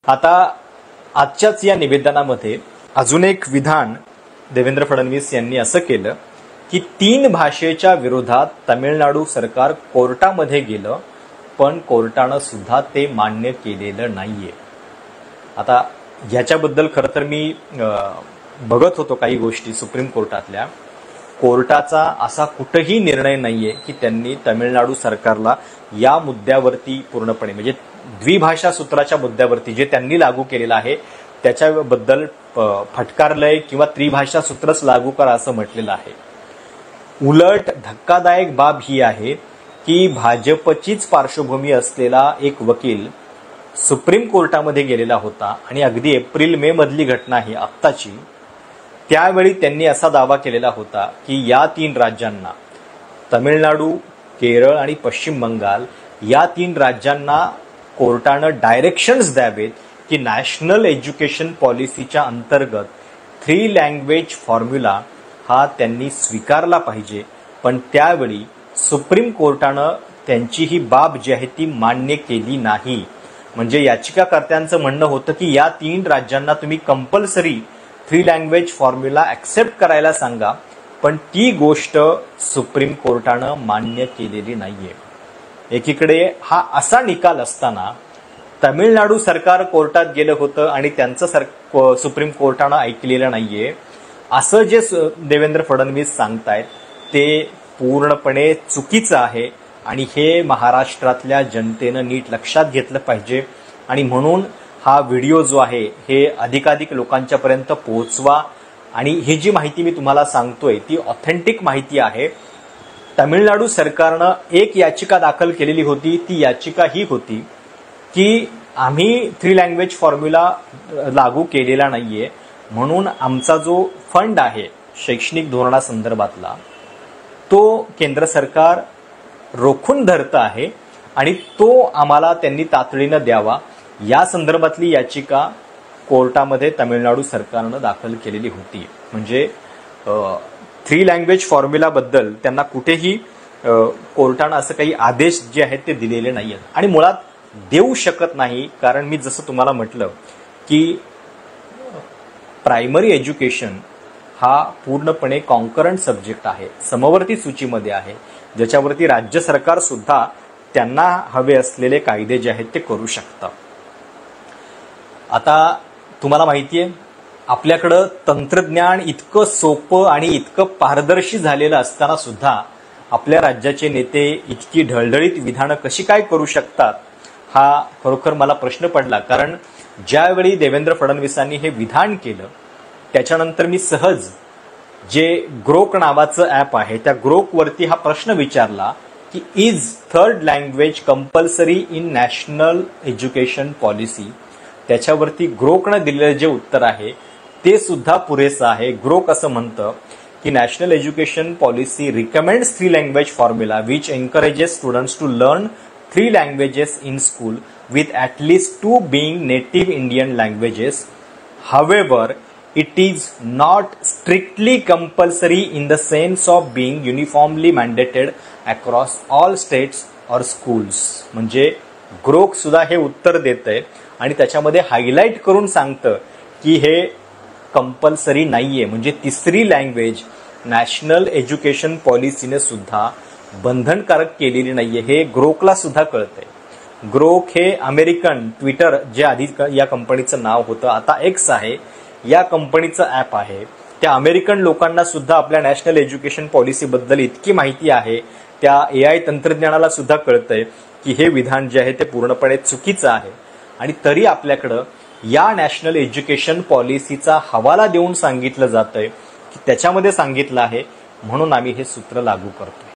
आता आजच्याच या निवेदनामध्ये अजून एक विधान देवेंद्र फडणवीस यांनी असं केलं की 3 भाषेच्या विरोधात तमिळनाडू सरकार कोर्टामध्ये गेलं, पण कोर्टानं सुद्धा ते मान्य केलेलं नाहीये। आता ह्याच्याबद्दल खरं तर मी बघत होतो काही गोष्टी सुप्रीम कोर्टातल्या। कोर्टाचा असा कुठेही निर्णय नाहीये की त्यांनी तमिळनाडू सरकारला या मुद्द्यावरती पूर्णपणे म्हणजे द्विभाषा सूत्राच्या मुद्द्यावरती जे त्यांनी लागू केलेलं आहे त्याच्याबद्दल फटकारलंय किंवा त्रिभाषा सूत्रच लागू करा असं म्हटलेलं आहे। उलट धक्कादायक बाब ही आहे की भाजपचीच पार्श्वभूमी असलेला एक वकील सुप्रीम कोर्टामध्ये गेलेला होता आणि अगदी एप्रिल मे मधली घटना ही आत्ताची। त्यावेळी त्यांनी असा दावा केलेला होता की या 3 राज्यांना तमिळनाडू, केरळ आणि पश्चिम बंगाल या 3 राज्यांना कोर्टानं डायरेक्शन्स द्यावेत की नॅशनल एज्युकेशन पॉलिसीच्या अंतर्गत 3 लँग्वेज फॉर्म्युला हा त्यांनी स्वीकारला पाहिजे। पण त्यावेळी सुप्रीम कोर्टानं त्यांची ही बाब जी आहे ती मान्य केली नाही। म्हणजे याचिकाकर्त्यांचं म्हणणं होतं की या 3 राज्यांना तुम्ही कंपल्सरी 3 लँग्वेज फॉर्म्युला ऍक्सेप्ट करायला सांगा, पण ती गोष्ट सुप्रीम कोर्टानं मान्य केलेली नाहीये। एकीकडे हा असा निकाल असताना तमिळनाडू सरकार कोर्टात गेलं होतं आणि त्यांचं सुप्रीम कोर्टानं ऐकलेलं नाहीये असं जे देवेंद्र फडणवीस सांगतायत ते पूर्णपणे चुकीचं आहे आणि हे महाराष्ट्रातल्या जनतेनं नीट लक्षात घेतलं पाहिजे। आणि म्हणून हा व्हिडिओ जो आहे हे अधिकाधिक लोकांच्या पर्यंत पोहोचवा। आणि ही जी माहिती मी तुम्हाला सांगतोय ती ऑथेंटिक माहिती आहे। तमिळनाडू सरकारनं एक याचिका दाखल केलेली होती, ती याचिका ही होती की आम्ही 3 लँग्वेज फॉर्म्युला लागू केलेला नाहीये, म्हणून आमचा जो फंड आहे शैक्षणिक धोरणासंदर्भातला तो केंद्र सरकार रोखून धरतं आहे आणि तो आम्हाला त्यांनी तातडीनं द्यावा। या संदर्भातली याचिका कोर्टामध्ये तमिळनाडू सरकारनं दाखल केलेली होती। म्हणजे 3 लँग्वेज फॉर्म्युला बद्दल त्यांना कुठेही कोर्टानं असं काही आदेश जे आहेत ते दिलेले नाहीयेत आणि मुळात देऊ शकत नाही। कारण मी जसं तुम्हाला म्हटलं की प्रायमरी एज्युकेशन हा पूर्णपणे कॉन्करंट सब्जेक्ट आहे, समवर्ती सूचीमध्ये आहे, ज्याच्यावरती राज्य सरकार सुद्धा त्यांना हवे असलेले कायदे जे आहेत ते करू शकतं। आता तुम्हाला माहिती आहे आपल्याकडं तंत्रज्ञान इतकं सोपं आणि इतकं पारदर्शी झालेलं असताना सुद्धा आपल्या राज्याचे नेते इतकी ढळढळीत विधानं कशी काय करू शकतात हा खरोखर मला प्रश्न पडला। कारण ज्यावेळी देवेंद्र फडणवीसांनी हे विधान केलं त्याच्यानंतर मी सहज जे ग्रोक नावाचं ॲप आहे त्या ग्रोकवरती हा प्रश्न विचारला की is 3rd language compulsory in national education policy. त्याच्यावरती ग्रोकनं दिलेलं जे उत्तर आहे ते सुद्धा पुरेसं आहे। ग्रोक असं म्हणतं की national education policy recommends 3 language formula which encourages students to learn 3 languages in school with at least 2 being native Indian languages. However, it is not strictly compulsory in the sense of being uniformly mandated across all states or schools. म्हणजे Grok सुद्धा हे उत्तर देतंय आणि त्याच्यामध्ये highlight करून सांगतं की हे कंपल्सरी नाहीये। म्हणजे 3री लँग्वेज नॅशनल एज्युकेशन पॉलिसीने सुद्धा बंधनकारक केलेली नाहीये, हे ग्रोकला सुद्धा कळतंय। ग्रोक हे अमेरिकन ट्विटर जे आधी या कंपनीचं नाव होतं आता एक्स आहे या कंपनीचं ॲप आहे। त्या अमेरिकन लोकांना सुद्धा आपल्या नॅशनल एज्युकेशन पॉलिसी बद्दल इतकी माहिती आहे, त्या AI तंत्रज्ञानाला सुद्धा कळतंय की हे विधान जे आहे ते पूर्णपणे चुकीचं आहे। आणि तरी आपल्याकडं या नॅशनल एज्युकेशन पॉलिसीचा हवाला देऊन सांगितलं जातंय की त्याच्यामध्ये सांगितलं आहे म्हणून आम्ही हे सूत्र लागू करतोय।